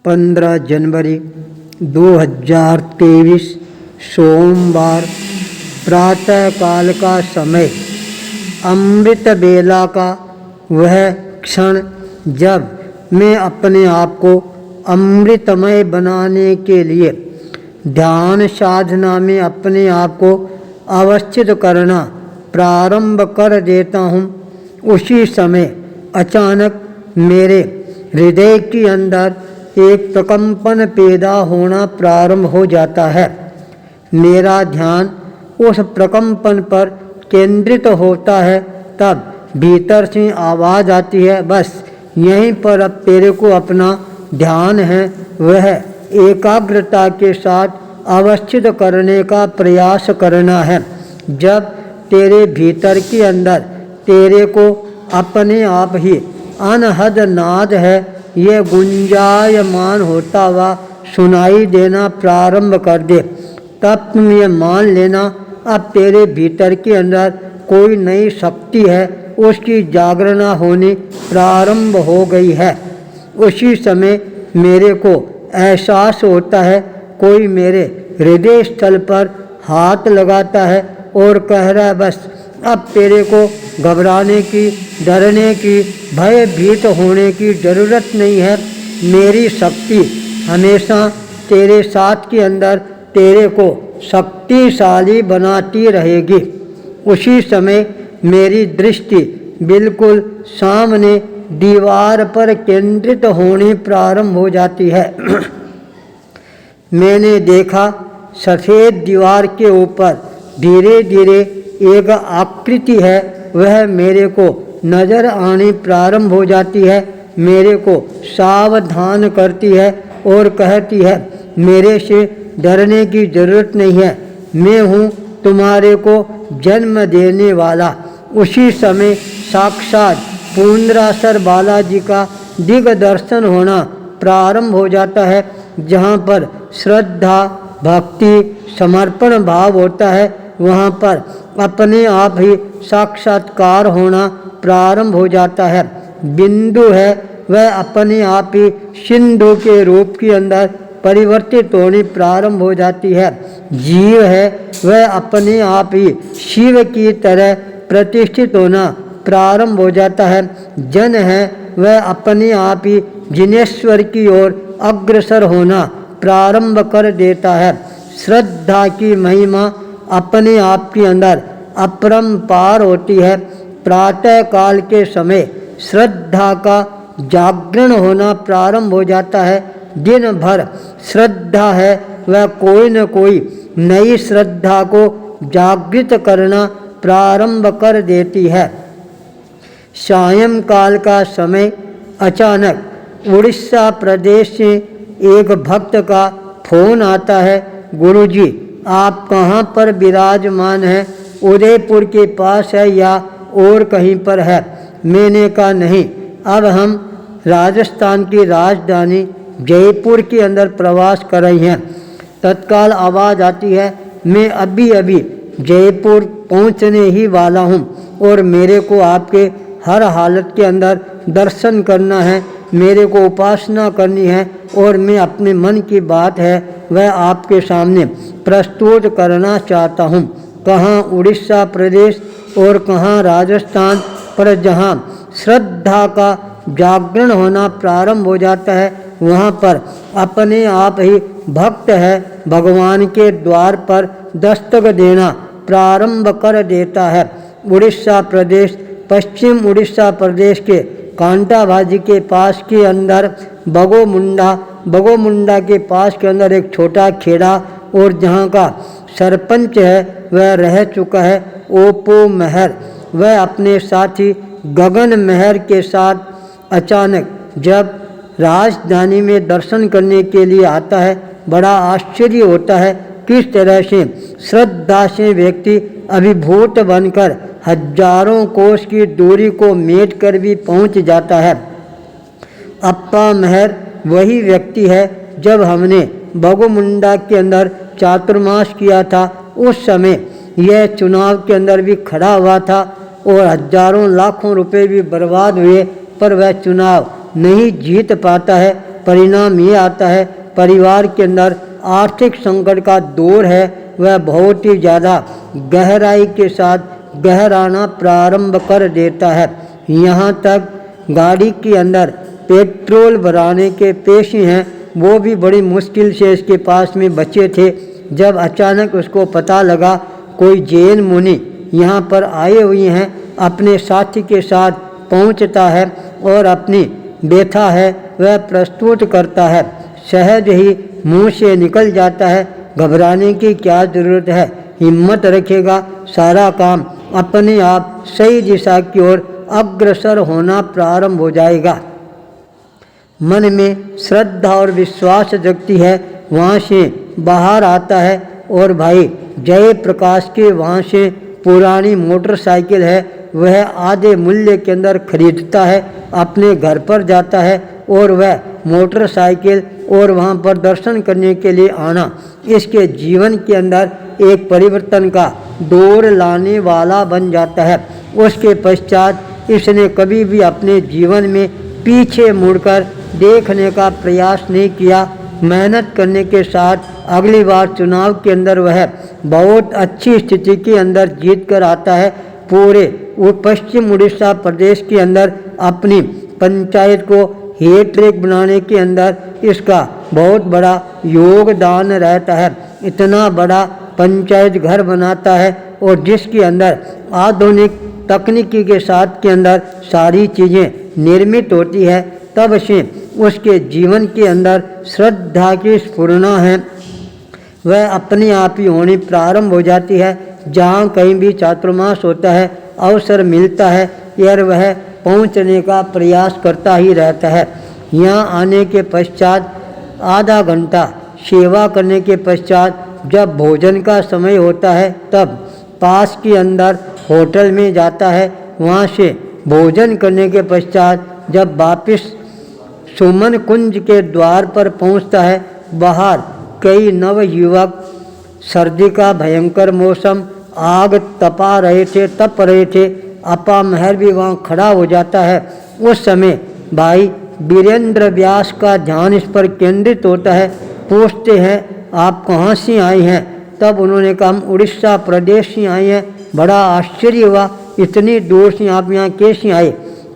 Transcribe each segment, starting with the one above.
15 जनवरी 2023 सोमवार। प्रातः काल का समय, अमृत बेला का वह क्षण जब मैं अपने आप को अमृतमय बनाने के लिए ध्यान साधना में अपने आप को अवस्थित करना प्रारंभ कर देता हूँ। उसी समय अचानक मेरे हृदय के अंदर एक प्रकंपन पैदा होना प्रारंभ हो जाता है। मेरा ध्यान उस प्रकंपन पर केंद्रित होता है। तब भीतर से आवाज़ आती है, बस यहीं पर अब तेरे को अपना ध्यान है वह एकाग्रता के साथ अवस्थित करने का प्रयास करना है। जब तेरे भीतर के अंदर तेरे को अपने आप ही अनहद नाद है यह गुंजायमान होता हुआ सुनाई देना प्रारंभ कर दे, तब तुम ये मान लेना अब तेरे भीतर के अंदर कोई नई शक्ति है, उसकी जागरणा होनी प्रारंभ हो गई है। उसी समय मेरे को एहसास होता है कोई मेरे हृदय स्थल पर हाथ लगाता है और कह रहा है, बस अब तेरे को घबराने की, डरने की, भयभीत होने की ज़रूरत नहीं है। मेरी शक्ति हमेशा तेरे साथ के अंदर तेरे को शक्तिशाली बनाती रहेगी। उसी समय मेरी दृष्टि बिल्कुल सामने दीवार पर केंद्रित होनी प्रारंभ हो जाती है। मैंने देखा सफ़ेद दीवार के ऊपर धीरे धीरे एक आकृति है, वह मेरे को नज़र आनी प्रारंभ हो जाती है। मेरे को सावधान करती है और कहती है, मेरे से डरने की ज़रूरत नहीं है, मैं हूँ तुम्हारे को जन्म देने वाला। उसी समय साक्षात पुंडरासर बालाजी का दिग्दर्शन होना प्रारंभ हो जाता है, जहाँ पर श्रद्धा, भक्ति, समर्पण भाव होता है, वहाँ पर अपने आप ही साक्षात्कार होना प्रारंभ हो जाता है। बिंदु है वह अपने आप ही सिंधु के रूप के अंदर परिवर्तित होनी प्रारंभ हो जाती है। जीव है वह अपने आप ही शिव की तरह प्रतिष्ठित होना प्रारंभ हो जाता है। जन है वह अपने आप ही जिनेश्वर की ओर अग्रसर होना प्रारंभ कर देता है। श्रद्धा की महिमा अपने आप के अंदर अपरंपार होती है। प्रातः काल के समय श्रद्धा का जागरण होना प्रारंभ हो जाता है। दिन भर श्रद्धा है वह कोई न कोई नई श्रद्धा को जागृत करना प्रारंभ कर देती है। सायंकाल का समय अचानक उड़ीसा प्रदेश से एक भक्त का फोन आता है, गुरुजी आप कहाँ पर विराजमान हैं, उदयपुर के पास है या और कहीं पर है? मैंने कहा नहीं, अब हम राजस्थान की राजधानी जयपुर के अंदर प्रवास कर रहे हैं। तत्काल आवाज़ आती है, मैं अभी अभी जयपुर पहुंचने ही वाला हूं और मेरे को आपके हर हालत के अंदर दर्शन करना है, मेरे को उपासना करनी है और मैं अपने मन की बात है वह आपके सामने प्रस्तुत करना चाहता हूं। कहाँ उड़ीसा प्रदेश और कहाँ राजस्थान, पर जहाँ श्रद्धा का जागरण होना प्रारंभ हो जाता है वहाँ पर अपने आप ही भक्त है भगवान के द्वार पर दस्तक देना प्रारंभ कर देता है। उड़ीसा प्रदेश, पश्चिम उड़ीसा प्रदेश के कांटाभाजी के पास के अंदर बगोमुंडा के पास के अंदर एक छोटा खेड़ा और जहाँ का सरपंच है वह रह चुका है ओपो मेहर। वह अपने साथी गगन मेहर के साथ अचानक जब राजधानी में दर्शन करने के लिए आता है, बड़ा आश्चर्य होता है किस तरह से श्रद्धा से व्यक्ति अभिभूत बनकर हजारों कोस की दूरी को मेट कर भी पहुंच जाता है। अप्पा मेहर वही व्यक्ति है जब हमने बगोमुंडा के अंदर चातुर्मास किया था, उस समय यह चुनाव के अंदर भी खड़ा हुआ था और हजारों लाखों रुपए भी बर्बाद हुए, पर वह चुनाव नहीं जीत पाता है। परिणाम ये आता है परिवार के अंदर आर्थिक संकट का दौर है वह बहुत ही ज़्यादा गहराई के साथ गहराना प्रारंभ कर देता है। यहाँ तक गाड़ी के अंदर पेट्रोल भराने के पेशे हैं वो भी बड़ी मुश्किल से इसके पास में बचे थे। जब अचानक उसको पता लगा कोई जैन मुनि यहाँ पर आए हुए हैं, अपने साथी के साथ पहुँचता है और अपनी व्यथा है वह प्रस्तुत करता है। सहज ही मुंह से निकल जाता है, घबराने की क्या ज़रूरत है, हिम्मत रखेगा सारा काम अपने आप सही दिशा की ओर अग्रसर होना प्रारंभ हो जाएगा। मन में श्रद्धा और विश्वास जगती है, वहाँ से बाहर आता है और भाई जय प्रकाश के वहाँ से पुरानी मोटरसाइकिल है वह आधे मूल्य के अंदर खरीदता है, अपने घर पर जाता है और वह मोटरसाइकिल और वहाँ पर दर्शन करने के लिए आना इसके जीवन के अंदर एक परिवर्तन का दौर लाने वाला बन जाता है। उसके पश्चात इसने कभी भी अपने जीवन में पीछे मुड़कर देखने का प्रयास नहीं किया। मेहनत करने के साथ अगली बार चुनाव के अंदर वह बहुत अच्छी स्थिति के अंदर जीत कर आता है। पूरे पश्चिम उड़ीसा प्रदेश के अंदर अपनी पंचायत को हेट्रिक बनाने के अंदर इसका बहुत बड़ा योगदान रहता है। इतना बड़ा पंचायत घर बनाता है और जिसके अंदर आधुनिक तकनीकी के साथ के अंदर सारी चीज़ें निर्मित होती है। तब से उसके जीवन के अंदर श्रद्धा की स्फुरना है वह अपने आप ही होनी प्रारंभ हो जाती है। जहाँ कहीं भी चातुर्मास होता है, अवसर मिलता है यार वह पहुँचने का प्रयास करता ही रहता है। यहाँ आने के पश्चात आधा घंटा सेवा करने के पश्चात जब भोजन का समय होता है तब पास के अंदर होटल में जाता है। वहाँ से भोजन करने के पश्चात जब वापस सुमन कुंज के द्वार पर पहुँचता है, बाहर कई नवयुवक, सर्दी का भयंकर मौसम, आग तप रहे थे, अपा महर भी वहाँ खड़ा हो जाता है। उस समय भाई वीरेंद्र व्यास का ध्यान इस पर केंद्रित होता है। पूछते हैं आप कहाँ से आए हैं? तब उन्होंने कहा हम उड़ीसा प्रदेश से आए हैं। बड़ा आश्चर्य हुआ, इतनी दूर से आप यहाँ कैसे आए?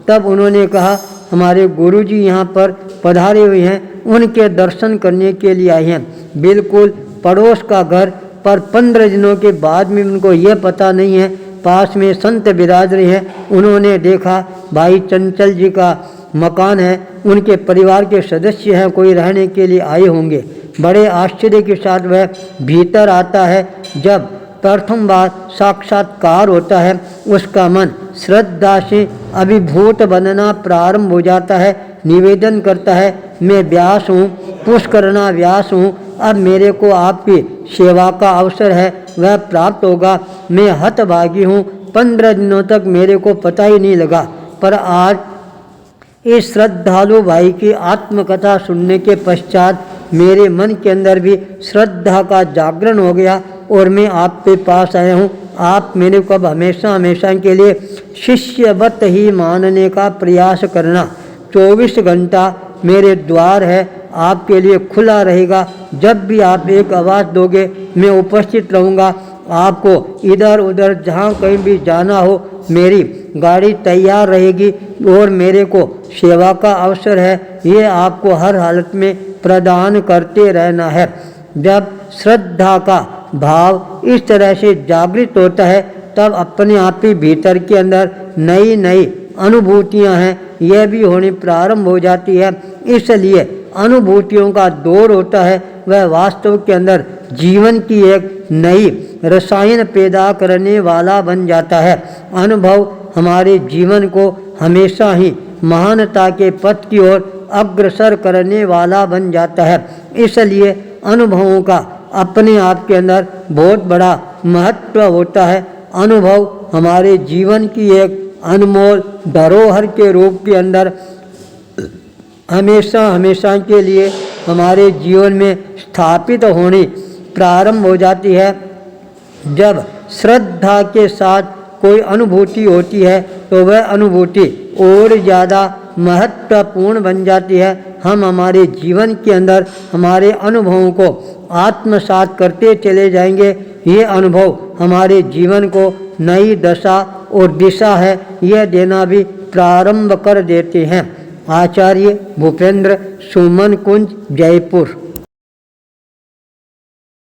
तब उन्होंने कहा हमारे गुरुजी यहाँ पर पधारे हुए हैं, उनके दर्शन करने के लिए आए हैं। बिल्कुल पड़ोस का घर, पर 15 दिनों के बाद में उनको ये पता नहीं है। पास में संत बिरादरी हैं, उन्होंने देखा भाई चंचल जी का मकान है, उनके परिवार के सदस्य हैं, कोई रहने के लिए आए होंगे। बड़े आश्चर्य के साथ वह भीतर आता है। जब प्रथम बार साक्षात्कार होता है उसका मन श्रद्धा से अभिभूत बनना प्रारंभ हो जाता है। निवेदन करता है मैं व्यास हूँ, पुष्करणा व्यास हूँ, अब मेरे को आपकी सेवा का अवसर है वह प्राप्त होगा। मैं हतभागी हूँ, 15 दिनों तक मेरे को पता ही नहीं लगा, पर आज इस श्रद्धालु भाई की आत्मकथा सुनने के पश्चात मेरे मन के अंदर भी श्रद्धा का जागरण हो गया और मैं आपके पास आया हूँ। आप मेरे को अब हमेशा हमेशा के लिए शिष्यवत ही मानने का प्रयास करना। 24 घंटा मेरे द्वार है, आपके लिए खुला रहेगा। जब भी आप एक आवाज़ दोगे मैं उपस्थित रहूँगा। आपको इधर उधर जहाँ कहीं भी जाना हो मेरी गाड़ी तैयार रहेगी और मेरे को सेवा का अवसर है ये आपको हर हालत में प्रदान करते रहना है। जब श्रद्धा का भाव इस तरह से जागृत होता है तब अपने आप ही भीतर के अंदर नई नई अनुभूतियां हैं यह भी होनी प्रारंभ हो जाती है। इसलिए अनुभूतियों का दौर होता है वह वास्तव के अंदर जीवन की एक नई रसायन पैदा करने वाला बन जाता है। अनुभव हमारे जीवन को हमेशा ही महानता के पथ की ओर अग्रसर करने वाला बन जाता है। इसलिए अनुभवों का अपने आप के अंदर बहुत बड़ा महत्व होता है। अनुभव हमारे जीवन की एक अनमोल धरोहर के रूप के अंदर हमेशा हमेशा के लिए हमारे जीवन में स्थापित होनी प्रारंभ हो जाती है। जब श्रद्धा के साथ कोई अनुभूति होती है तो वह अनुभूति और ज़्यादा महत्वपूर्ण बन जाती है। हम हमारे जीवन के अंदर हमारे अनुभवों को आत्मसात करते चले जाएंगे। ये अनुभव हमारे जीवन को नई दशा और दिशा है यह देना भी प्रारंभ कर देते हैं। आचार्य भूपेंद्र, सुमन कुंज, जयपुर।